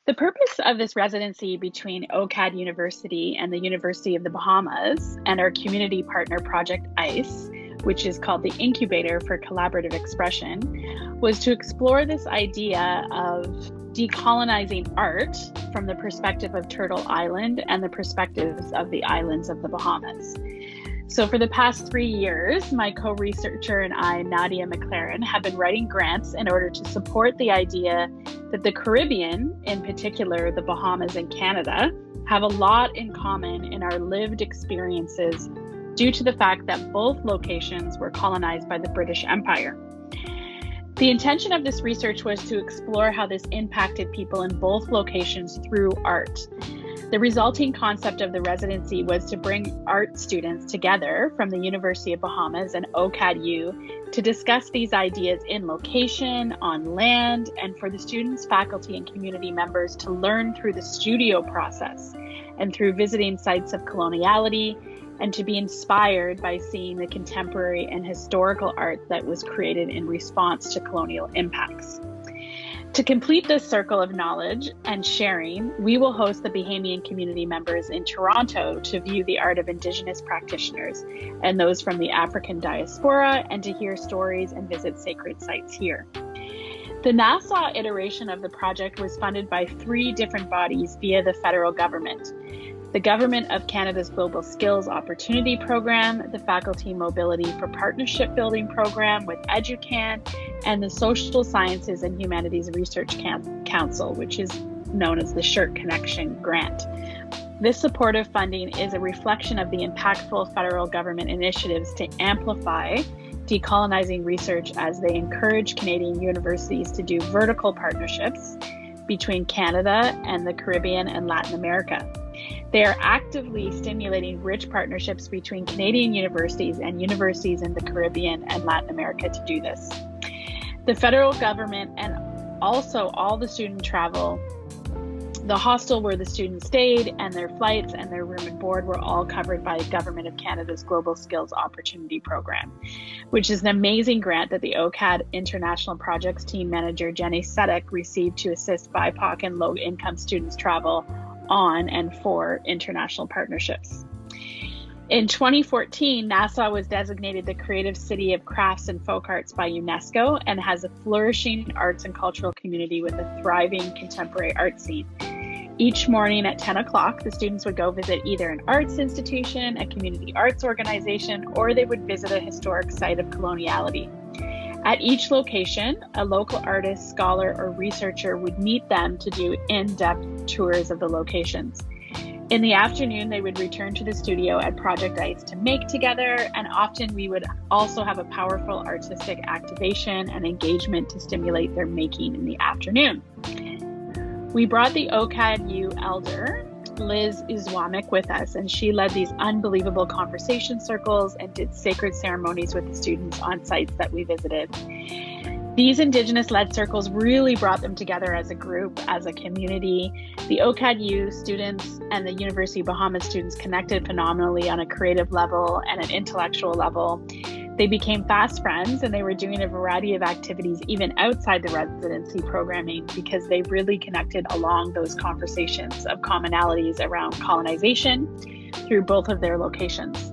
The purpose of this residency between OCAD University and the University of the Bahamas and our community partner project ICE, which is called the Incubator for Collaborative Expression, was to explore this idea of decolonizing art from the perspective of Turtle Island and the perspectives of the islands of the Bahamas. So for the past 3 years, my co-researcher and I, Nadia McLaren, have been writing grants in order to support the idea that the Caribbean, in particular the Bahamas and Canada, have a lot in common in our lived experiences due to the fact that both locations were colonized by the British Empire. The intention of this research was to explore how this impacted people in both locations through art. The resulting concept of the residency was to bring art students together from the University of Bahamas and OCAD-U to discuss these ideas in location, on land, and for the students, faculty, and community members to learn through the studio process and through visiting sites of coloniality, and to be inspired by seeing the contemporary and historical art that was created in response to colonial impacts. To complete this circle of knowledge and sharing, we will host the Bahamian community members in Toronto to view the art of Indigenous practitioners and those from the African diaspora, and to hear stories and visit sacred sites here. The Nassau iteration of the project was funded by 3 different bodies via the federal government: the Government of Canada's Global Skills Opportunity Program, the Faculty Mobility for Partnership Building Program with EduCan, and the Social Sciences and Humanities Research Council, which is known as the Shirt Connection Grant. This supportive funding is a reflection of the impactful federal government initiatives to amplify decolonizing research as they encourage Canadian universities to do vertical partnerships between Canada and the Caribbean and Latin America. They are actively stimulating rich partnerships between Canadian universities and universities in the Caribbean and Latin America to do this. The federal government and also all the student travel, the hostel where the students stayed, and their flights and their room and board were all covered by the Government of Canada's Global Skills Opportunity Program, which is an amazing grant that the OCAD International Projects Team Manager Jenny Sedek received to assist BIPOC and low-income students travel on and for international partnerships. In 2014, Nassau was designated the Creative City of Crafts and Folk Arts by UNESCO and has a flourishing arts and cultural community with a thriving contemporary art scene. Each morning at 10 o'clock, the students would go visit either an arts institution, a community arts organization, or they would visit a historic site of coloniality. At each location, a local artist, scholar, or researcher would meet them to do in-depth tours of the locations. In the afternoon, they would return to the studio at Project ICE to make together, and often we would also have a powerful artistic activation and engagement to stimulate their making in the afternoon. We brought the OCAD-U elder, Liz Uzwamik, with us, and she led these unbelievable conversation circles and did sacred ceremonies with the students on sites that we visited. These Indigenous-led circles really brought them together as a group, as a community. The OCAD-U students and the University of Bahamas students connected phenomenally on a creative level and an intellectual level. They became fast friends, and they were doing a variety of activities even outside the residency programming because they really connected along those conversations of commonalities around colonization through both of their locations.